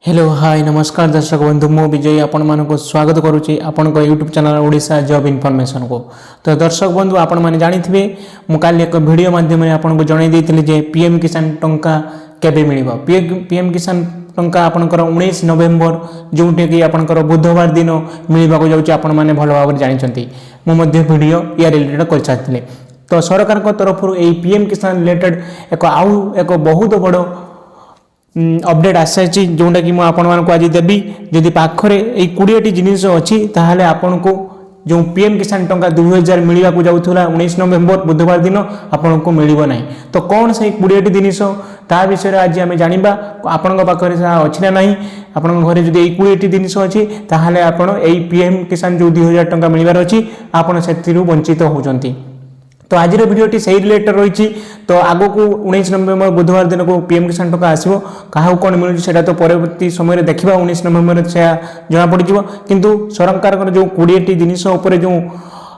Hello hi नमस्कार दर्शक बंधु मु विजय आपण मानक स्वागत करुच्ची आपण YouTube channel Odisha job information को। तो दर्शक बंधु आपण मैंने जानी मु काली एक वीडियो माध्यम आपको जन जे पीएम किसान टंका केबे मिलिबो। पीएम किसान टंका आपनकर 19 नवेम्बर जोटे कि आपनकर बुधवार दिन मिलवाक जाउची आपण माने भलो भाव जानते मु वीडियो या रिलेटेड कर सारी। तो सरकार तरफ पीएम किसान रिलेटेड एक बहुत बड़ अपडेट आसाची जोटा कि मुझे आज देवी जदि पाखरे 20टी जिनिस अच्छी ताहले आपन को जो पीएम किसान टंका 2000 मिलवा जाऊला 19 नवेम्बर बुधवार दिन आपन को मिलिबो नहीं। तो कौन से 20टी जिनिस ता विषय आज आम जानिबा आपन पाखरे अच्छी ना नहीं। आपन घरे जदि 20टी जिनिस अच्छी ताहले आपन एई पीएम किसान जो 2000 टंका मिलवार अच्छी आपन सेथिरु वंचित होउचंती। तो आज वीडियोटी सही रिलेटेड रही। तो आगो को 19 नवेम्बर बुधवार दिन को पीएम किसान टंका आसो क्या कौन मिलूँ से परवर्ती समय देखा 19 नवेम्बर से जना पड़ किंतु सरकार जो 20टी जिनिस जो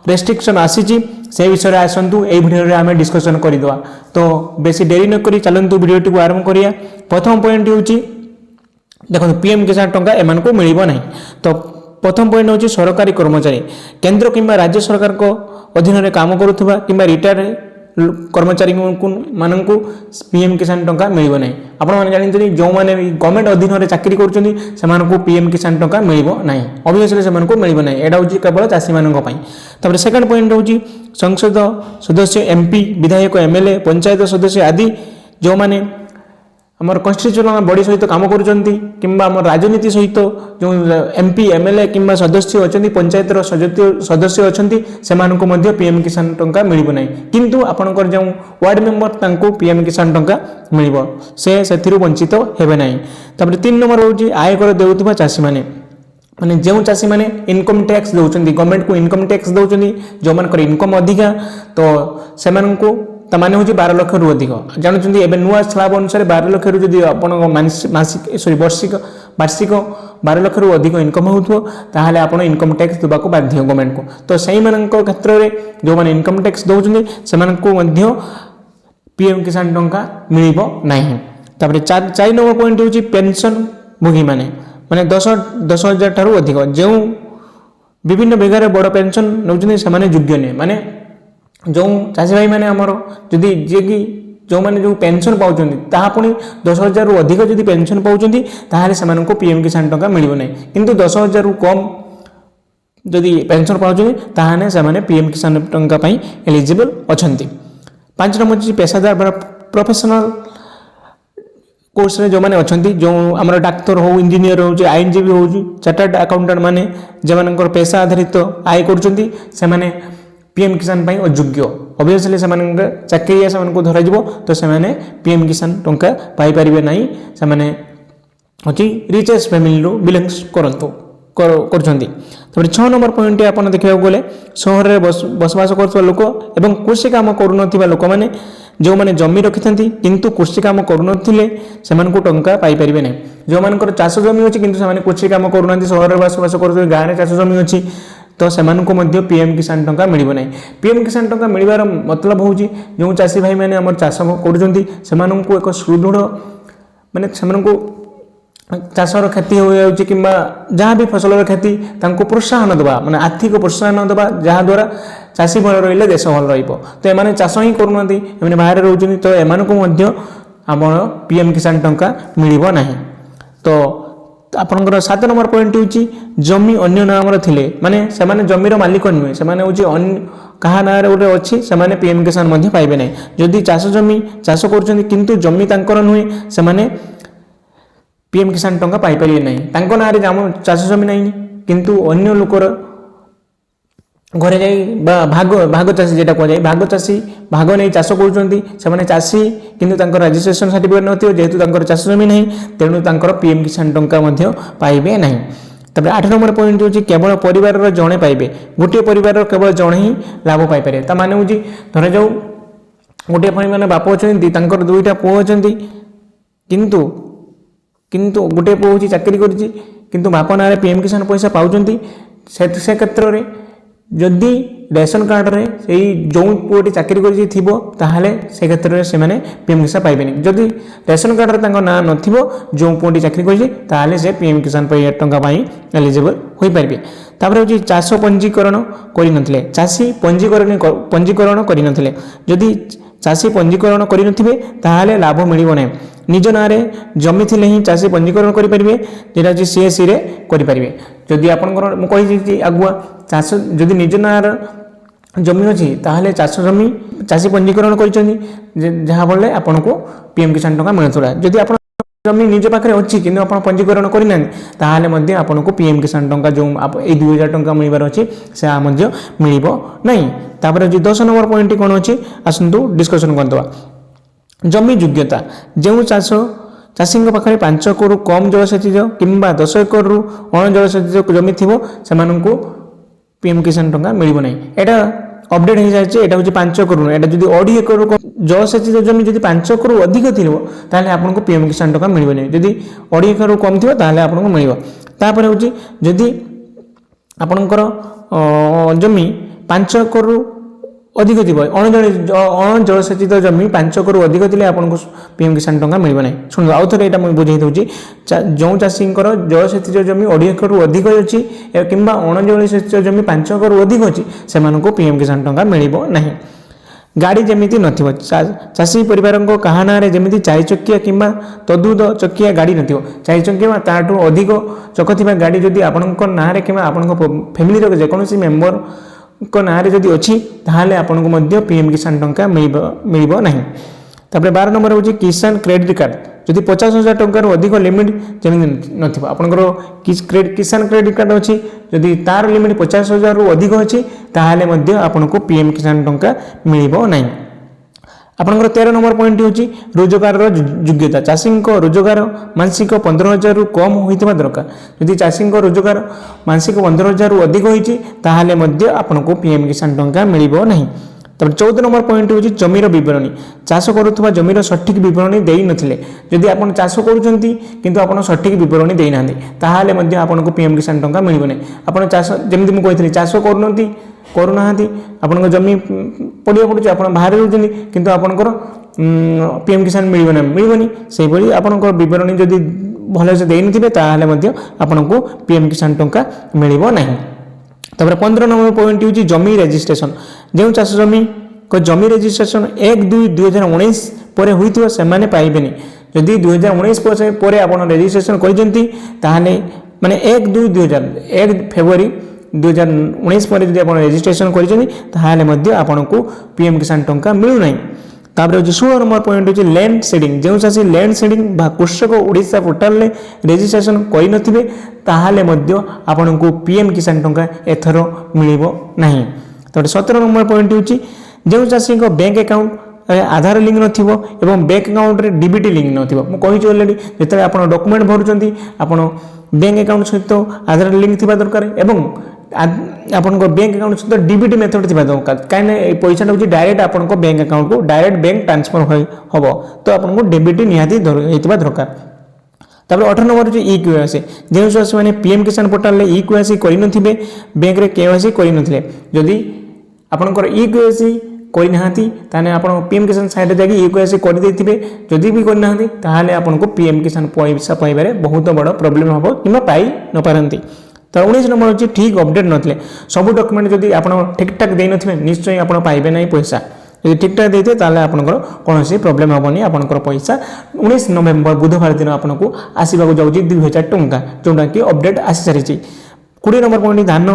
रेस्ट्रिक्शन आसी से विषय आसतु ये वीडियो आम डिस्कसन करदे। तो बेसी डेरी नक चलतु वीडियोटी को आरंभ करिया। प्रथम पॉइंट हूँ देखो पीएम किसान टंका एम को मिल ना। तो प्रथम पॉइंट हूँ सरकारी कर्मचारी केंद्र किंबा राज्य सरकार को अधीन में काम करुवा कि रिटायर कर्मचारी मानू पीएम किसान टंका मिल ना। आपने जानते जो मैंने गवर्नमेंट अधीन में चाकरी कर पीएम किसान टंका मिल ना ऑब्वियसली से मिल ना। यहाँ हूँ केवल चाषी मानी। सेकंड पॉइंट हूँ संसद सदस्य एमपी विधायक एमएलए पंचायत सदस्य आदि जो मैंने आमर कन्स्टिट्यूशनल बॉडी सहित काम करुँच कि राजनीति सहित जो एमपी एमएलए कि सदस्य अच्छा पंचायतर सदस्य अच्छा से पीएम किसान टंका मिल ना। किंतु आपणकर जो वार्ड मेंबर पीएम किसान टंका मिल से वंचित हेबे ना। तापर 3 नंबर हूँ आयकर देउथिबा चाषी माने जो चाषी मैंने इनकम टैक्स दौरान गवर्नमेंट को इनकम टैक्स दौरान जो मान इनकम अधिका तो से माने हूँ 12 लाख रु अधिक जानते एवं नुआ स्लाब अनुसार 12 लाख रु जब मासिक सॉरी वार्षिक 12 लाख रु अधिक इनकम होताल आप इनकम टैक्स देवाक बाध्य गवर्नमेंट को। तो से क्षेत्र में जो मैंने इनकम टैक्स दौरान से पीएम किसान टंका मिल ना। 4 नंबर पॉइंट हूँ पेंशन भोगी माने 10,000 ठारू अधिक जो विभिन्न बेगार बड़ पेंशन नौकरी से योग्य नहीं। माने जो चाषी भाई मैंने आमर जदि जी कि जो मैंने जो पेंशन पाँच पुणी 10,000 रु अधिक जदि पेंशन पाँच से पीएम किसान टंका मिल ना। किंतु 10,000 रु कम जदि पेंशन पाँच से पीएम किसान टंका एलिजिबल अच्छा। 5 नंबर पेशादार प्रोफेशनल कोर्स रे जो मैंने अच्छा जो आम डाक्तर हो इंजीनियर हो आईनजीवी हो चार्टर्ड अकाउंटेंट माने जो पेशा आधारित आय कर पीएम किसान अयोग्य ऑब्वियसली से चाकरिया से धर तो से पीएम किसान टंका पाइपर ना। से रिचेस्ट फैमिली बिलोंग्स करते। 6 नंबर पॉइंट आप देखा गले सहर में बसवास कर लोक एवं कृषि काम करुन लोक मैंने जो मैंने जमी रखी था किंतु कृषि काम करुन से टंका पाइपर ना। जो मान चाष जमी अच्छी किंतु से कृषि काम करूना सहर में बसवास कर गाँव में चाष जमी अच्छी तो से पीएम किसान टंका मिल ना। पीएम किसान टंका मिलवार मतलब हूँ जो चाषी भाई मैंने आम चाष कर एक सुदृढ़ माने चाषर क्षति हो कि जहाँ भी फसल क्षति प्रोत्साहन देवा माने आर्थिक प्रोत्साहन देवा जहाँद्वारा चाषी भल रही देश भल तो एम चाष ही करूना बाहर रोच तो एम आम पीएम किसान टंका मिल ना। तो आपंकर 7 नंबर पॉइंट हूँ जमी अन्य नाम थिले माने से जमीर मालिक नुहे से क्या ना गोटे अच्छी से पीएम किसान पाइबे ना। जदि चाष जमी चाष कर जमी नुहे से पीएम किसान टंका पाइपर ना ना चाष जमी ना किंतु अन्य लोकर घरे जा भाग चाषी जेटा कह जाए भाग चाषी भाग नहीं चाष कर चाषी किंतु रजिस्ट्रेशन सर्टिफिकेट नथिबो जेहेतु चाष जमी नहीं तेणु पीएम किसान टंका पाइबे ना। तब 8 नंबर पॉइंट हूँ केवल परिवार जड़े पाइबे गोटे परिवार केवल जड़े ही लाभ पाइपर ता माने हूँ धर जाऊ गोटे मैंने बाप अच्छा 2टा पुओ अच्छा किंतु किंतु गोटे पुओ हूँ चाकरी कर बाप ना पीएम किसान पैसा पाँच से क्षेत्र में जदि रेशन कार्ड रे जो पुओटी चाकरी कर से क्षेत्र में से पीएम किसान पाइबे जदि रेशन कार्ड रे ना नथिबो जो पुओटी चाकरी कर से पीएम किसान टंका एलिजिबल हो पारे। तापर हूँ चाष पंजीकरण करनथिले चाषी पंजीकरण करनथिले जदि चाषी पंजीकरण करनथिबे ताहाले लाभ मिलिबो नै निज नाँ जमी थिले ही चाषी पंजीकरण करेंगे जेटा हूँ सीएससी रे करेंगे जदि आपंकर मुझे आगुआ चाष जदि निज नाँ जमी अच्छी ताहले चाष जमी चाषी पंजीकरण कर जहाँफल आपन को पीएम किसान टंका मिलूला जदि आप जमी निज पाखे अच्छी कि आप पंजीकरण करना ताहले आपन को पीएम किसान टंका जो ये 2000 टंका मिलबार अच्छी से मिल ना। तापर जो 10 नंबर पॉइंट कौन अच्छी आसतु डिस्कसन करदे जमी योग्यता जो चाष चाषी पाखे 5 एकड़ कम जलसेचित किंबा 10 एकड़ रु अण जलसेचित जमी थी से पीएम किसान टंका मिल ना। यहाँ अपडेट हो जाए यहाँ हूँ 5 एकड़ यहाँ जो 2.5 एकड़ जलसेचित जमी जब 5 एकड़ अधिक थी आपको पीएम किसान टंका मिल नहीं जदि 2.5 एकड़ कम थी आपको मिल। तापर हूँ जदि आपणकर जमी 5 एकड़ अधिक थी अण जलसेचित जमी 5 एकड़ अधिक थी आपको पीएम किसान टंका मिल ना। शुणु आउ थे यहाँ मुझे बुझे दूसरी जो चाषी जलसेचित जमी 2.5 एकड़ अधिक अच्छी कि अण जलसेचित जमी 5 एकड़ अधिक अच्छी से पीएम किसान टंका मिल ना। गाड़ी जमीती नथिबो चाषी परिवार को कहा ना जमी 4 चकिया कि तदुद चकिया गाड़ी नथिबो 4 चकिया ताठू अधिक चक थी गाड़ी जदि आपण ना कि फैमिली जेकोसी मेम्बर को ना जदि अच्छी ताहले आपन को पीएम किसान टंका मिल ना। तापर 12 नंबर हूँ किसान क्रेडिट कार्ड जदि 50,000 टंकार अधिक लिमिट जमी नथिबो आपनकर किसान क्रेडिट कार्ड अच्छी जदि तार लिमिट 50,000 रु अधिक अच्छी ताहले आपन को पीएम किसान टंका मिल ना। आपनकर 13 नंबर पॉइंट हूँ रोजगार योग्यता चाषी रोजगार मानसिक 15,000 रु कम होता दरकार जदि चाषी रोजगार मानसिक 15,000 रु अधिक होती आपन को पीएम किसान टंका मिल ना। तब 14 नंबर पॉइंट हूँ जमीर बरणी चाष करुवा जमीर सठिक बरणी दे नथिले जदि आप चाष कर सठिक बरणी देना ताहले आपन को पीएम किसान टंका मिल ना। आप चाष जमी मुझे चाष करूना आपन जमी पड़िया पड़ुचे आप बाहर रोचे कि आपंकर पीएम किसान मिलनी से भाई आपन बरणी जदि भल से देने ताहले आपन को पीएम किसान टंका मिल ना। तापर 15 नंबर पॉइंट हूँ जमी रजिस्ट्रेशन जो चाष जमी को जमी रजिस्ट्रेशन 1/2/2019 पर होता से पाइबे जदि 2019 पर आप रजिस्ट्रेशन कर माने 1 फेब्रुआरी 2019 पर जब आप रजिस्ट्रेशन कर पीएम किसान टंका मिलू ना। तापर हूँ 16 नंबर पॉइंट हूँ लैंड सीडिंग जो चाषी लैंड सीडिंग कृषक ओडिशा पोर्टाल में रजिस्ट्रेशन करें ताहले आपन को पीएम किसान टंका एथर मिल ना। तापर 17 नंबर पॉइंट हूँ जो चाषी बैंक अकाउंट आधार लिंक नथिबो एवं बैंक अकाउंट रे डीबीटी लिंक नथिबो मु कहि ऑलरेडी जेतरे आपण डॉक्यूमेंट भरुचंती आपण बैंक अकाउंट सहित आधार लिंक थिबा दरकार एवं आपन को बैंक अकाउंट सहित डीबीटी मेथड थिबा दरकार काने पैसा होची डायरेक्ट आपन को बैंक अकाउंट को डायरेक्ट बैंक ट्रांसफर होबो तो आपन को डीबीटी निहाती हेतिबा दरकार। तापर 18 नंबर हूँ ई केवाईसी जो चाषी मैंने पीएम किसान पोर्टाल ई केवाईसी करें बैंक रे केवाईसी करें जदि आपनकर ई केवाईसी करना ताने आप पीएम किसान साइड जाकि ई केवाईसी करदे जदि भी करना ताहले आपन को पीएम किसान पैसा पाइबारे बहुत बड़ प्रोब्लेम हम कि पाई न पारती। तो 19 नंबर हूँ ठीक अपडेट नथिले सब डॉक्यूमेंट जदि आप ठीक ठाक दे नथिबे निश्चय आप पाइबे ना पैसा यदि ठीक ठाक देते ताले आपनकर कौन प्रॉब्लम हेनी आपनकर पैसा 19 नवेम्बर बुधवार दिन आपको आसवाक जाऊँगी 2000 टंका जोटा कि अपडेट आसी सारी। 20 नंबर पॉइंट धान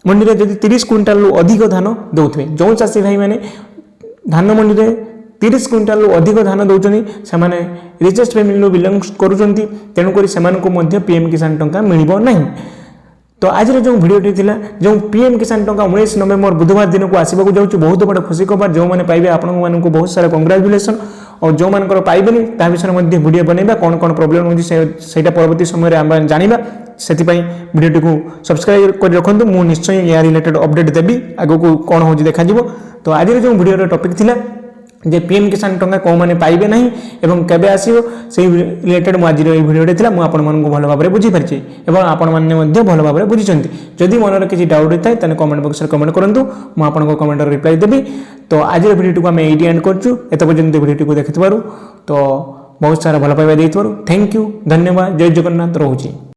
मंडी में जब 30 क्विंटाल अधिक धान दौथे जो चाषी भाई मैंने धान मंडी में 30 क्विंटाल अधिक धान दौरान से रिचेस्ट फैमिली बिलंग्स करुँच तेणुक पीएम किसान टंका मिल ना। तो आज जो भिडियोटी थिला जो पीएम किसान टंका 19 नवेम्बर बुधवार दिन को आसवाक जाऊँगी बहुत बड़ा खुशी खबर जो मैंने पाइबे आपण को बहुत सारा कंग्राचुलेसन और जो मानकर पाइबेनी ता विषय में वीडियो बनैबा कौन कौन प्रॉब्लम होची सेटा परवर्ती समय आम जानिबा सेतिपई वीडियोटी को सब्सक्राइब कर रखंतु मु निश्चय या रिलेटेड अपडेट देबी आगो को कौन होची देखा जिवो। तो आज जो वीडियो टॉपिक थिला जे पीएम किसान टंका कौ मैंने पाइबे नहीं एवं केबे आसीबो से रिलेटेड मु आज भिडियोटे थिला मु आपन मन को भलो भाबरे बुझी परछि एवं आपन माने मध्ये भलो भाबरे बुझिचंती जदि मनर किछि डाउट थाए तने कमेंट बॉक्स रे कमेंट करंतु मु आपन को कमेंट रे रिप्लाई देबी। तो आज भिडियो को हम एडी एंड करछु एत पर्यंत भिडियो को देखितबारु तो बहुत सारा भलो पाइबा देइतबारु थैंक यू धन्यवाद जय जगन्नाथ रहउछि।